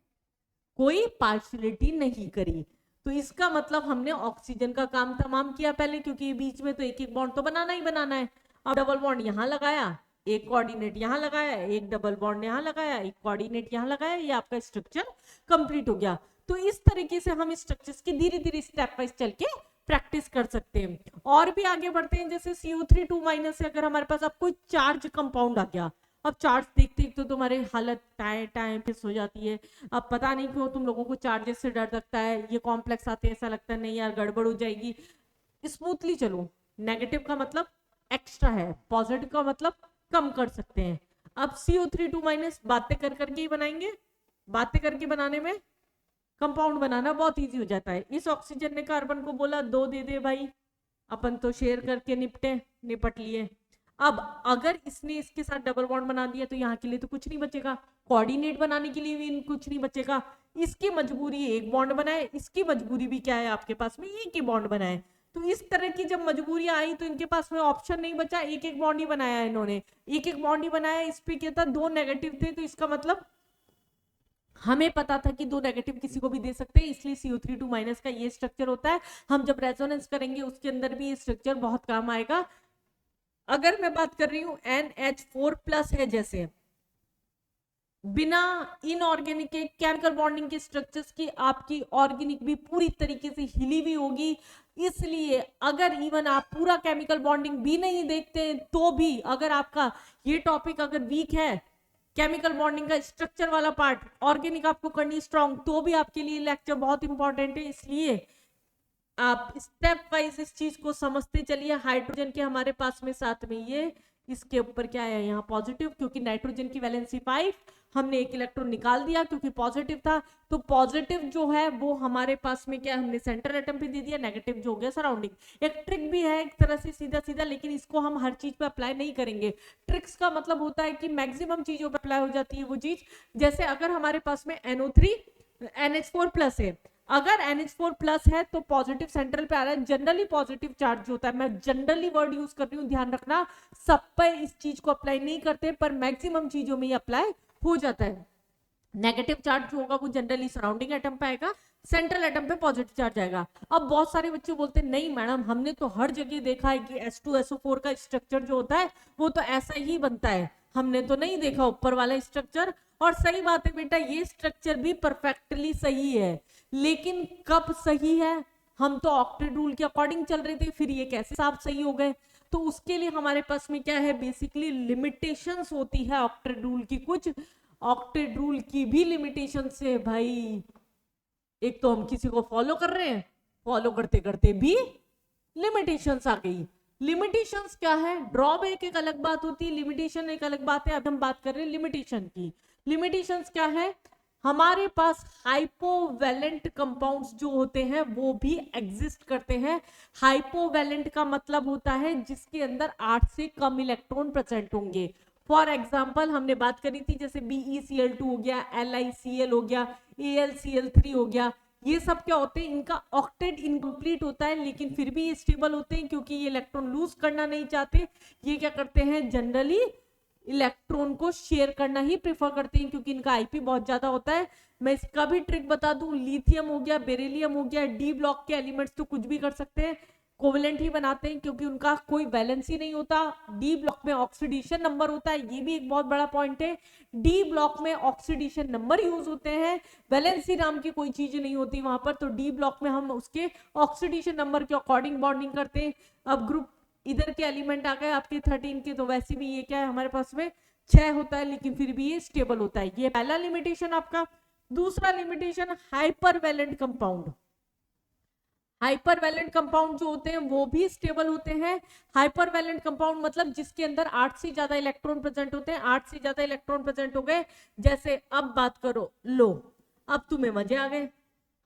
कोई पार्शियलिटी नहीं करी। तो इसका मतलब हमने ऑक्सीजन का काम तमाम किया पहले, क्योंकि बीच में तो एक एक बॉन्ड तो बनाना ही बनाना है। अब डबल बॉन्ड यहाँ लगाया, एक कोऑर्डिनेट यहाँ लगाया, एक डबल बॉन्ड यहाँ लगाया, एक कोऑर्डिनेट यहाँ लगाया, ये आपका स्ट्रक्चर कंप्लीट हो गया। तो इस तरीके से हम स्ट्रक्चर्स की धीरे धीरे स्टेप वाइज चल के प्रैक्टिस कर सकते हैं। और भी आगे बढ़ते हैं, जैसे CO3 2- से अगर हमारे पास अब कोई चार्ज कंपाउंड आ गया, अब चार्ज देखते तो तुम्हारे हालत टाइम फिस हो जाती है। अब पता नहीं क्यों तुम लोगों को चार्जेस से डर लगता है, ये कॉम्प्लेक्स आते हैं ऐसा लगता है नहीं यार गड़बड़ हो जाएगी। स्मूथली चलो, नेगेटिव का मतलब एक्स्ट्रा है, पॉजिटिव का मतलब कम कर सकते हैं। अब CO3 2- बातें कर करके ही बनाएंगे, बातें करके बनाने में कंपाउंड बनाना बहुत इजी हो जाता है। इस ऑक्सीजन ने कार्बन को बोला 2 दे दे भाई, अपन तो शेयर करके निपट लिए। अब अगर इसने इसके साथ डबल बॉन्ड बना दिया तो यहाँ के लिए तो कुछ नहीं बचेगा, कोऑर्डिनेट बनाने के लिए भी कुछ नहीं बचेगा। इसकी मजबूरी एक बॉन्ड बनाए, इसकी मजबूरी भी क्या है आपके पास में, एक ही बॉन्ड बनाए। तो इस तरह की जब मजबूरियां आई तो इनके पास में ऑप्शन नहीं बचा, एक एक बॉन्ड ही बनाया इन्होंने, एक एक बॉन्ड ही बनाया। इस पे क्या था, 2 नेगेटिव थे, तो इसका मतलब हमें पता था कि 2 नेगेटिव किसी को भी दे सकते हैं, इसलिए CO3 2- का ये स्ट्रक्चर होता है। हम जब रेजोनेंस करेंगे उसके अंदर भी ये स्ट्रक्चर बहुत काम आएगा। अगर मैं बात कर रही हूं NH4+ है, जैसे बिना इनऑर्गेनिक के केमिकल बॉन्डिंग के स्ट्रक्चर्स की आपकी ऑर्गेनिक भी पूरी तरीके से हिली हुई होगी। इसलिए अगर इवन आप पूरा केमिकल बॉन्डिंग भी नहीं देखते तो भी अगर आपका ये टॉपिक अगर वीक है, केमिकल बॉन्डिंग का स्ट्रक्चर वाला पार्ट, ऑर्गेनिक आपको करनी स्ट्रॉन्ग, तो भी आपके लिए लेक्चर बहुत इंपॉर्टेंट है। इसलिए आप स्टेप वाइज इस चीज को समझते चलिए। हाइड्रोजन के हमारे पास में साथ में ये, इसके ऊपर क्या है यहाँ पॉजिटिव, क्योंकि नाइट्रोजन की वैलेंसी 5, हमने एक इलेक्ट्रॉन निकाल दिया क्योंकि पॉजिटिव था। तो पॉजिटिव जो है वो हमारे पास में क्या, हमने सेंटर एटम पे दे दिया, नेगेटिव जो हो गया सराउंडिंग। एक ट्रिक भी है एक तरह से सीधा सीधा, लेकिन इसको हम हर चीज पे अप्लाई नहीं करेंगे। ट्रिक्स का मतलब होता है कि मैक्सिमम चीजों पे अप्लाई हो जाती है वो चीज। जैसे अगर हमारे पास में NO3 NH4+ है, अगर NH4+ है तो पॉजिटिव सेंट्रल पे आ रहा है। जनरली पॉजिटिव चार्ज जो होता है, मैं जनरली वर्ड यूज कर रही हूँ, ध्यान रखना, सब पे इस चीज को अप्लाई नहीं करते, पर मैक्सिमम चीजों में ये अप्लाई हो जाता है। नेगेटिव चार्ज जो होगा वो जनरली सराउंडिंग एटम पे आएगा, सेंट्रल एटम पे पॉजिटिव चार्ज आएगा। अब बहुत सारे बच्चे बोलते हैं नहीं मैडम, हमने तो हर जगह देखा है कि H2SO4 का स्ट्रक्चर जो होता है वो तो ऐसा ही बनता है, हमने तो नहीं देखा ऊपर वाला स्ट्रक्चर। और सही बात है बेटा, ये स्ट्रक्चर भी परफेक्टली सही है, लेकिन कब सही है, हम तो ऑक्टेट रूल के अकॉर्डिंग चल रहे थे, फिर ये कैसे साफ सही हो गए। तो उसके लिए हमारे पास में क्या है, बेसिकली लिमिटेशंस होती है ऑक्टेट रूल की कुछ। ऑक्टेट रूल की भी लिमिटेशन से भाई, एक तो हम किसी को फॉलो कर रहे हैं, फॉलो करते करते भी लिमिटेशंस आ गई। लिमिटेशंस क्या है, ड्रॉबैक एक अलग बात होती है, लिमिटेशन एक अलग बात है। अब हम बात कर रहे हैं लिमिटेशन की। लिमिटेशंस क्या है, हमारे पास हाइपोवैलेंट कंपाउंड्स जो होते हैं वो भी एग्जिस्ट करते हैं। हाइपोवैलेंट का मतलब होता है जिसके अंदर 8 से कम इलेक्ट्रॉन प्रेजेंट होंगे। फॉर एग्जाम्पल हमने बात करी थी जैसे BeCl2 हो गया, LiCl हो गया, AlCl3 हो गया, ये सब क्या होते हैं, इनका ऑक्टेट इनकम्प्लीट होता है लेकिन फिर भी ये स्टेबल होते हैं क्योंकि ये इलेक्ट्रॉन लूज करना नहीं चाहते। ये क्या करते हैं, जनरली इलेक्ट्रॉन को शेयर करना ही प्रेफर करते हैं क्योंकि इनका IP बहुत ज्यादा होता है। मैं इसका भी ट्रिक बता दूं, लिथियम हो गया, बेरिलियम हो गया, D ब्लॉक के एलिमेंट्स तो कुछ भी कर सकते हैं, कोवेलेंट ही बनाते हैं क्योंकि उनका कोई वैलेंसी नहीं होता। D ब्लॉक में ऑक्सीडेशन नंबर होता है, ये भी एक बहुत बड़ा पॉइंट है। D ब्लॉक में ऑक्सीडेशन नंबर यूज होते हैं, वैलेंसी नाम की कोई चीज नहीं होती वहां पर। तो D ब्लॉक में हम उसके ऑक्सीडेशन नंबर के अकॉर्डिंग बॉन्डिंग करते हैं। अब ग्रुप इधर के एलिमेंट आ गए आपके 13 के, तो वैसे भी ये क्या है हमारे पास में 6 होता है लेकिन फिर भी ये स्टेबल होता है। ये पहला लिमिटेशन आपका। दूसरा लिमिटेशन हाइपरवैलेंट कंपाउंड। हाइपरवैलेंट कंपाउंड जो होते हैं वो भी स्टेबल होते हैं। हाइपरवैलेंट कंपाउंड मतलब जिसके अंदर 8 से ज्यादा इलेक्ट्रॉन प्रेजेंट होते हैं। 8 से ज्यादा इलेक्ट्रॉन प्रेजेंट हो गए, जैसे अब बात करो लो, अब तुम्हें मजे आ गए।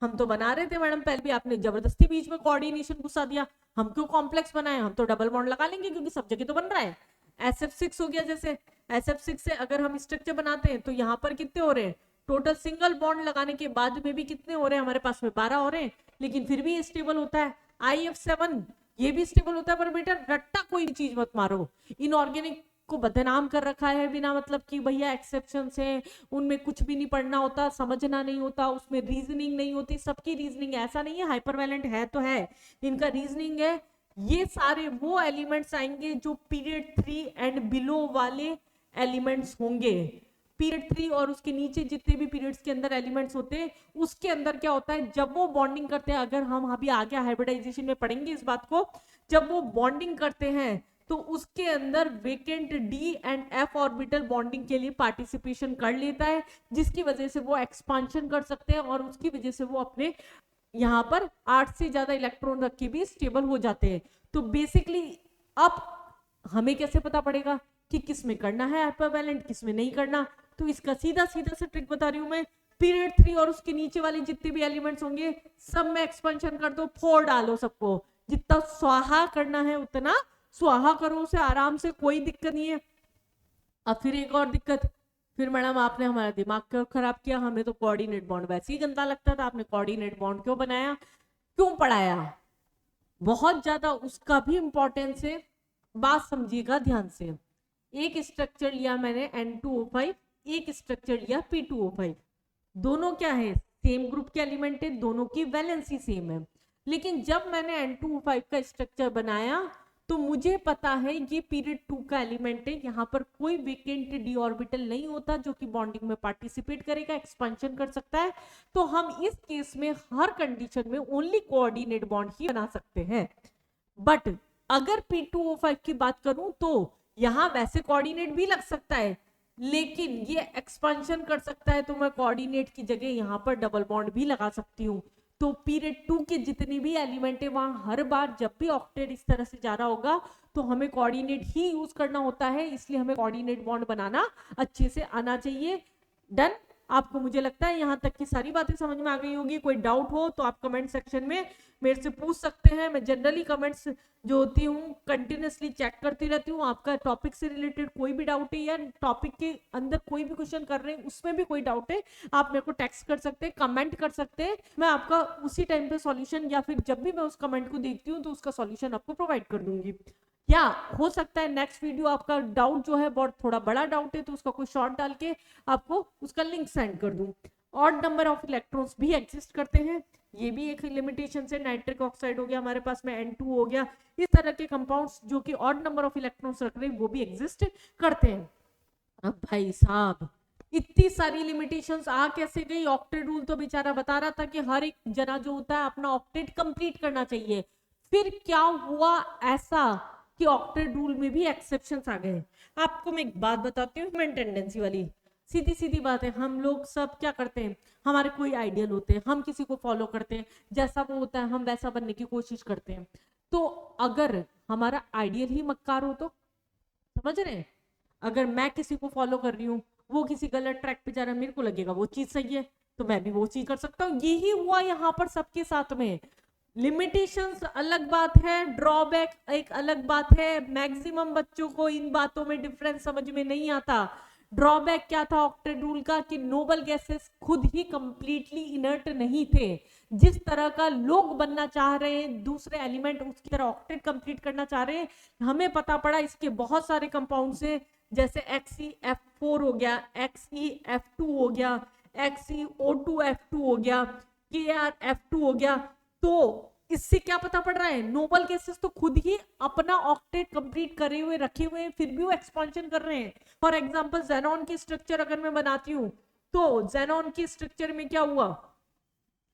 हम तो बना रहे थे मैडम पहले भी, आपने जबरदस्ती बीच में कोऑर्डिनेशन घुसा दिया। हम क्यों कॉम्प्लेक्स बनाए, हम तो डबल बॉन्ड लगा लेंगे क्योंकि सब जगह तो बन रहा है। SF6 हो गया, जैसे SF6 से अगर हम स्ट्रक्चर बनाते हैं तो यहाँ पर कितने हो रहे हैं, टोटल सिंगल बॉन्ड लगाने के बाद में भी कितने हो रहे हैं हमारे पास में 12 हो रहे हैं, लेकिन फिर भी ये स्टेबल होता है। IF7 ये भी स्टेबल होता है, पर बेटा रट्टा कोई चीज मत मारो। इनऑर्गेनिक को बदनाम कर रखा है बिना मतलब कि भैया एक्सेप्शन है, उनमें कुछ भी नहीं पढ़ना होता, समझना नहीं होता, उसमें रीजनिंग नहीं होती। सबकी रीजनिंग ऐसा नहीं है, हाइपरवैलेंट है तो है, इनका रीजनिंग है। ये सारे वो एलिमेंट्स आएंगे जो पीरियड 3 एंड बिलो वाले एलिमेंट्स होंगे। पीरियड 3 और उसके नीचे जितने भी पीरियड्स के अंदर एलिमेंट्स होते हैं उसके अंदर क्या होता है, जब वो बॉन्डिंग करते हैं, अगर हम अभी आगे हाइब्रिडाइजेशन में पढ़ेंगे इस बात को, जब वो बॉन्डिंग करते हैं तो उसके अंदर vacant D and F orbital bonding के लिए पार्टिसिपेशन कर लेता है, जिसकी वजह से वो एक्सपांशन कर सकते हैं और उसकी वजह से वो अपने यहाँ पर 8 से ज्यादा इलेक्ट्रॉन रख के भी स्टेबल हो जाते हैं। तो बेसिकली अब हमें कैसे पता पड़ेगा कि किस में करना है हाइपरवैलेंट, किस में नहीं करना? तो इसका सीधा सीधा से ट्रिक बता रही हूं मैं। पीरियड 3 और उसके नीचे वाले जितने भी एलिमेंट्स होंगे सब में एक्सपेंशन कर दो, 4 डालो सबको। जितना स्वाहा करना है उतना स्वाहा करो उसे आराम से, कोई दिक्कत नहीं है। अब फिर एक और दिक्कत, फिर मैडम आपने हमारा दिमाग क्यों खराब किया? हमें तो कोऑर्डिनेट बॉन्ड वैसे ही गंदा लगता था, आपने कोऑर्डिनेट बॉन्ड क्यों बनाया, क्यों पढ़ाया? बहुत ज्यादा उसका भी इंपॉर्टेंस है, बात समझिएगा ध्यान से। एक स्ट्रक्चर लिया मैंने N2O5, एक स्ट्रक्चर लिया P2O5, दोनों क्या है, सेम ग्रुप के एलिमेंट है, दोनों की वैलेंसी सेम है। लेकिन जब मैंने N2O5 का स्ट्रक्चर बनाया तो मुझे पता है ये पीरियड 2 का एलिमेंट है, यहाँ पर कोई वेकेंट डी ऑर्बिटल नहीं होता जो कि बॉन्डिंग में पार्टिसिपेट करेगा, एक्सपेंशन कर सकता है। तो हम इस केस में हर कंडीशन में ओनली कोऑर्डिनेट बॉन्ड ही बना सकते हैं। बट अगर P2O5 की बात करूं तो यहां वैसे कोऑर्डिनेट भी लग सकता है, लेकिन ये एक्सपेंशन कर सकता है, तो मैं कोऑर्डिनेट की जगह यहां पर डबल बॉन्ड भी लगा सकती हूँ। तो पीरियड 2 के जितने भी एलिमेंट है वहां हर बार जब भी ऑक्टेट इस तरह से जा रहा होगा तो हमें कोऑर्डिनेट ही यूज करना होता है, इसलिए हमें कोऑर्डिनेट बॉन्ड बनाना अच्छे से आना चाहिए। डन? आपको मुझे लगता है यहाँ तक की सारी बातें समझ में आ गई होगी। कोई डाउट हो तो आप कमेंट सेक्शन में मेरे से पूछ सकते हैं। मैं जनरली कमेंट्स जो होती हूँ कंटिन्यूसली चेक करती रहती हूँ। आपका टॉपिक से रिलेटेड कोई भी डाउट है या टॉपिक के अंदर कोई भी क्वेश्चन कर रहे हैं उसमें भी कोई डाउट है, आप मेरे को टेक्स्ट कर सकते हैं, कमेंट कर सकते हैं, मैं आपका उसी टाइम पे सॉल्यूशन या फिर जब भी मैं उस कमेंट को देखती हूँ तो उसका सॉल्यूशन आपको प्रोवाइड कर दूंगी। या हो सकता है नेक्स्ट वीडियो आपका डाउट जो है बहुत थोड़ा बड़ा डाउट है तो उसका कोई शॉर्ट डाल के आपको उसका लिंक सेंड कर दूं। ऑड नंबर ऑफ इलेक्ट्रॉन्स भी एग्जिस्ट करते हैं, ये भी एक लिमिटेशन है। नाइट्रिक ऑक्साइड हो गया हमारे पास में, N2 हो गया, इस तरह के कंपाउंड्स जो कि ऑड नंबर ऑफ इलेक्ट्रॉन्स रख रहे हैं वो भी एग्जिस्ट करते हैं। अब भाई साहब इतनी सारी लिमिटेशंस आ कैसे गई? ऑक्टेट रूल तो बेचारा बता रहा था कि हर एक जना जो होता है अपना ऑक्टेट कंप्लीट करना चाहिए। फिर क्या हुआ ऐसा कि ऑक्टेट रूल में भी एक्सेप्शंस आ गए? आपको मैं एक बात बताती हूँ, ह्यूमन टेंडेंसी वाली सीधी सीधी बात है। हम लोग सब क्या करते हैं, हमारे कोई आइडियल होते हैं, हम किसी को फॉलो करते हैं, जैसा वो होता है हम वैसा बनने की कोशिश करते हैं। तो अगर हमारा आइडियल ही मक्कार हो तो, समझ रहे हैं, अगर मैं किसी को फॉलो कर रही हूँ, वो किसी गलत ट्रैक पे जा रहा है, मेरे को लगेगा वो चीज सही है तो मैं भी वो चीज कर सकता हूँ। यही हुआ यहाँ पर सबके साथ में। लिमिटेशंस अलग बात है, ड्रॉबैक एक अलग बात है। मैक्सिमम बच्चों को इन बातों में डिफरेंस समझ में नहीं आता। ड्रॉबैक क्या था ऑक्टेट रूल का कि नोबल गैसेस खुद ही कंप्लीटली इनर्ट नहीं थे। जिस तरह का लोग बनना चाह रहे हैं दूसरे एलिमेंट उसकी तरह ऑक्टेट कंप्लीट करना चाह रहे हैं। हमें पता पड़ा इसके बहुत सारे कंपाउंड्स हैं, जैसे XeF4 हो गया, XeF2 हो गया, XeO2F2 हो गया, KrF2 हो गया। तो इससे क्या पता पड़ रहा है, नोबल गैसेस तो खुद ही अपना ऑक्टेट कंप्लीट करे हुए रखे हुए हैं, फिर भी वो एक्सपेंशन कर रहे हैं। फॉर एग्जांपल ज़ेनॉन की स्ट्रक्चर अगर मैं बनाती हूँ तो ज़ेनॉन की स्ट्रक्चर में क्या हुआ,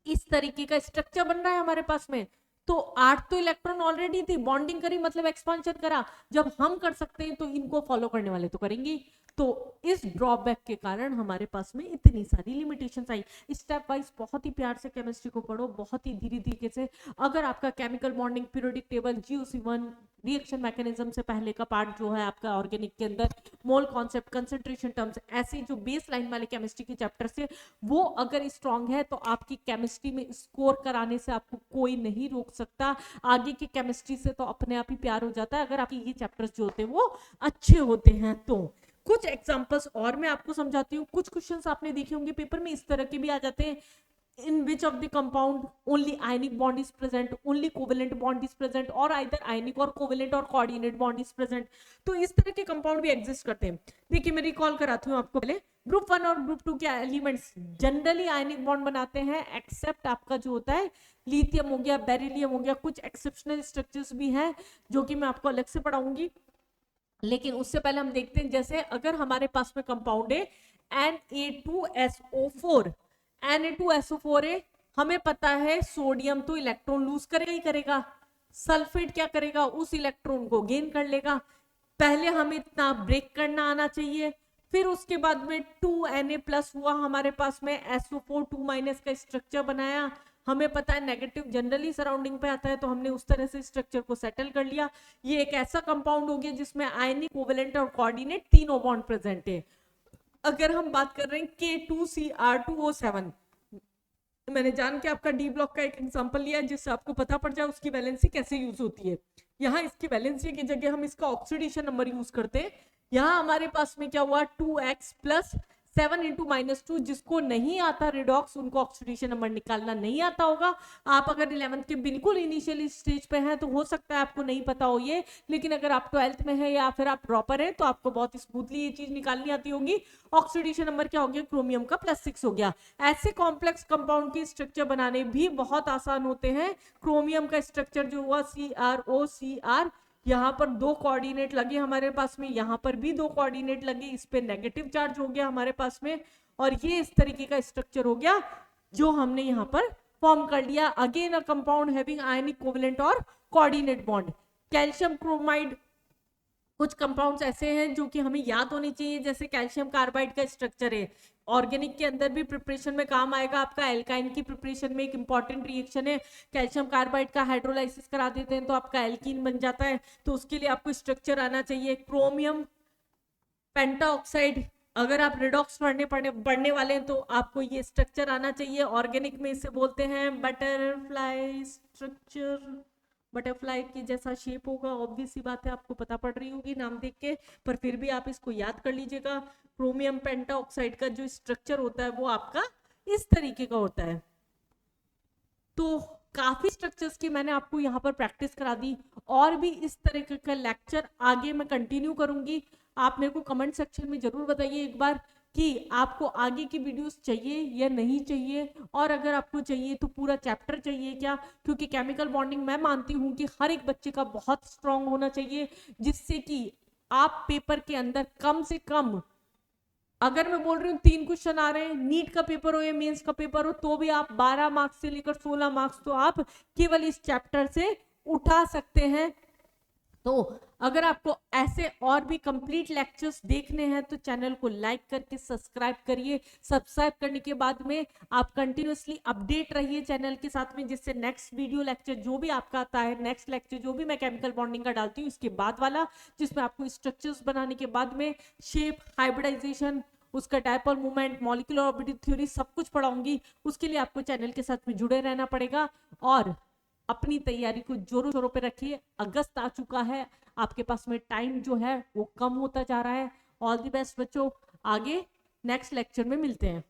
इस तरीके का स्ट्रक्चर बन रहा है हमारे पास में। तो 8 तो इलेक्ट्रॉन ऑलरेडी थी, बॉन्डिंग करी मतलब एक्सपेंशन करा। जब हम कर सकते हैं तो इनको फॉलो करने वाले तो करेंगे। तो इस ड्रॉबैक के कारण हमारे पास में इतनी सारी लिमिटेशंस आई। स्टेप वाइज बहुत ही प्यार से केमिस्ट्री को पढ़ो, बहुत ही धीरे धीरे से। अगर आपका chemical bonding, periodic table, GOC1, reaction mechanism से पहले का पार्ट जो है आपका ऑर्गेनिक के अंदर, मोल कॉन्सेप्ट, कंसंट्रेशन टर्म्स, ऐसे जो बेस लाइन वाले केमिस्ट्री के चैप्टर से वो अगर स्ट्रांग है तो आपकी केमिस्ट्री में स्कोर कराने से आपको कोई नहीं रोक सकता। आगे की केमिस्ट्री से तो अपने आप ही प्यार हो जाता है अगर आपके ये चैप्टर्स जो होते हैं वो अच्छे होते हैं तो। कुछ एग्जांपल्स और मैं आपको समझाती हूँ। कुछ क्वेश्चंस आपने देखे होंगे पेपर में इस तरह के भी आ जाते हैं, in which of the compound only ionic bond is present, only covalent bond is present, or either ionic or covalent or coordinate bond is present। तो इस तरह के कंपाउंड भी एग्जिस्ट करते हैं। देखिए मैं रिकॉल कराती हूँ आपको पहले। ग्रुप 1 और ग्रुप 2 के एलिमेंट्स जनरली आयनिक बॉन्ड बनाते हैं, एक्सेप्ट आपका जो होता है लिथियम हो गया, बेरिलियम हो गया। कुछ एक्सेप्शनल स्ट्रक्चर्स भी हैं जो कि मैं आपको अलग से पढ़ाऊंगी, लेकिन उससे पहले हम देखते हैं जैसे अगर हमारे पास में कंपाउंड है Na2SO4, Na2SO4 है, हमें पता है सोडियम तो इलेक्ट्रॉन लूज करेगा ही करेगा, सल्फेट क्या करेगा, उस इलेक्ट्रॉन को गेन कर लेगा। पहले हमें इतना ब्रेक करना आना चाहिए, फिर उसके बाद में 2Na+ हुआ हमारे पास में, SO4 2- का स्ट्रक्चर बनाया, हमें पता है नेगेटिव जनरली सराउंडिंग पे आता है, तो हमने उस तरह से स्ट्रक्चर को सेटल कर लिया। ये एक ऐसा कंपाउंड हो गया जिसमें आयनिक, कोवेलेंट और कोऑर्डिनेट तीनों बॉन्ड प्रेजेंट है। अगर हम बात कर रहे हैं K2Cr2O7, मैंने जान के आपका डी ब्लॉक का एक एग्जांपल लिया जिससे आपको पता पड़ जाए उसकी वैलेंसी कैसे यूज होती है। यहाँ इसकी वैलेंसी की जगह हम इसका ऑक्सीडेशन नंबर यूज करते हैं। यहाँ हमारे पास में क्या हुआ 2x प्लस 7 इंटू -2, जिसको नहीं आता रिडॉक्स उनको ऑक्सीडेशन नंबर निकालना नहीं आता होगा। आप अगर 11th के बिल्कुल इनिशियली स्टेज पे हैं तो हो सकता है आपको नहीं पता हो ये, लेकिन अगर आप 12th में है या फिर आप प्रॉपर है तो आपको बहुत स्मूथली ये चीज निकालनी आती होगी। ऑक्सीडेशन नंबर क्या हो गया, क्रोमियम का +6 हो गया। ऐसे कॉम्प्लेक्स कंपाउंड की स्ट्रक्चर बनाने भी बहुत आसान होते हैं। क्रोमियम का स्ट्रक्चर जो हुआ CrOCr, यहाँ पर 2 कोऑर्डिनेट लगे हमारे पास में, यहाँ पर भी 2 कोऑर्डिनेट लगे, इस पे नेगेटिव चार्ज हो गया हमारे पास में, और ये इस तरीके का स्ट्रक्चर हो गया जो हमने यहाँ पर फॉर्म कर लिया। Again a compound having ionic, covalent और कोऑर्डिनेट बॉन्ड। कैल्शियम क्रोमाइड, कुछ कंपाउंड्स ऐसे हैं जो कि हमें याद होने चाहिए, जैसे कैल्शियम कार्बाइड का स्ट्रक्चर है, ऑर्गेनिक के अंदर भी प्रिपरेशन में काम आएगा आपका। एल्काइन की प्रिपरेशन में एक इंपॉर्टेंट रिएक्शन है, कैल्शियम कार्बाइड का हाइड्रोलाइसिस करा देते हैं तो आपका एल्कीन बन जाता है, तो उसके लिए आपको स्ट्रक्चर आना चाहिए। क्रोमियम पेंटाऑक्साइड, अगर आप रिडॉक्स पढ़ने वाले हैं तो आपको ये स्ट्रक्चर आना चाहिए। ऑर्गेनिक में इसे बोलते हैं बटरफ्लाई स्ट्रक्चर, बटरफ्लाई की जैसा शेप होगा, ऑब्वियस सी बात है आपको पता पड़ रही होगी नाम देख के, पर फिर भी आप इसको याद कर लीजिएगा। क्रोमियम पेंटाऑक्साइड का जो स्ट्रक्चर होता है वो आपका इस तरीके का होता है। तो काफी स्ट्रक्चर्स की मैंने आपको यहाँ पर प्रैक्टिस करा दी, और भी इस तरीके का लेक्चर आगे मैं कंटिन्यू करूंगी। आप मेरे को कमेंट सेक्शन में जरूर बताइए एक बार कि आपको आगे की वीडियोस चाहिए या नहीं चाहिए, और अगर आपको चाहिए तो पूरा चैप्टर चाहिए क्या, क्योंकि केमिकल बॉन्डिंग मैं मानती हूँ कि हर एक बच्चे का बहुत स्ट्रांग होना चाहिए, जिससे कि आप पेपर के अंदर कम से कम, अगर मैं बोल रही हूँ 3 क्वेश्चन आ रहे हैं, नीट का पेपर हो या मेंस का पेपर हो, तो भी आप 12 मार्क्स से लेकर 16 मार्क्स तो आप केवल इस चैप्टर से उठा सकते हैं। तो अगर आपको ऐसे और भी कंप्लीट लेक्चर्स देखने हैं तो चैनल को लाइक करके सब्सक्राइब करिए। सब्सक्राइब करने के बाद में आप कंटिन्यूअसली अपडेट रहिए चैनल के साथ में, जिससे नेक्स्ट वीडियो लेक्चर जो भी आपका आता है, नेक्स्ट लेक्चर जो भी मैं केमिकल बॉन्डिंग का डालती हूँ इसके बाद वाला, जिसमें आपको स्ट्रक्चर्स बनाने के बाद में शेप, हाइब्रिडाइजेशन, उसका dipole movement, molecular orbital theory सब कुछ पढ़ाऊंगी। उसके लिए आपको चैनल के साथ में जुड़े रहना पड़ेगा और अपनी तैयारी को जोरों शोरों पे रखिए। अगस्त आ चुका है, आपके पास में टाइम जो है वो कम होता जा रहा है। ऑल द बेस्ट बच्चों, आगे नेक्स्ट लेक्चर में मिलते हैं।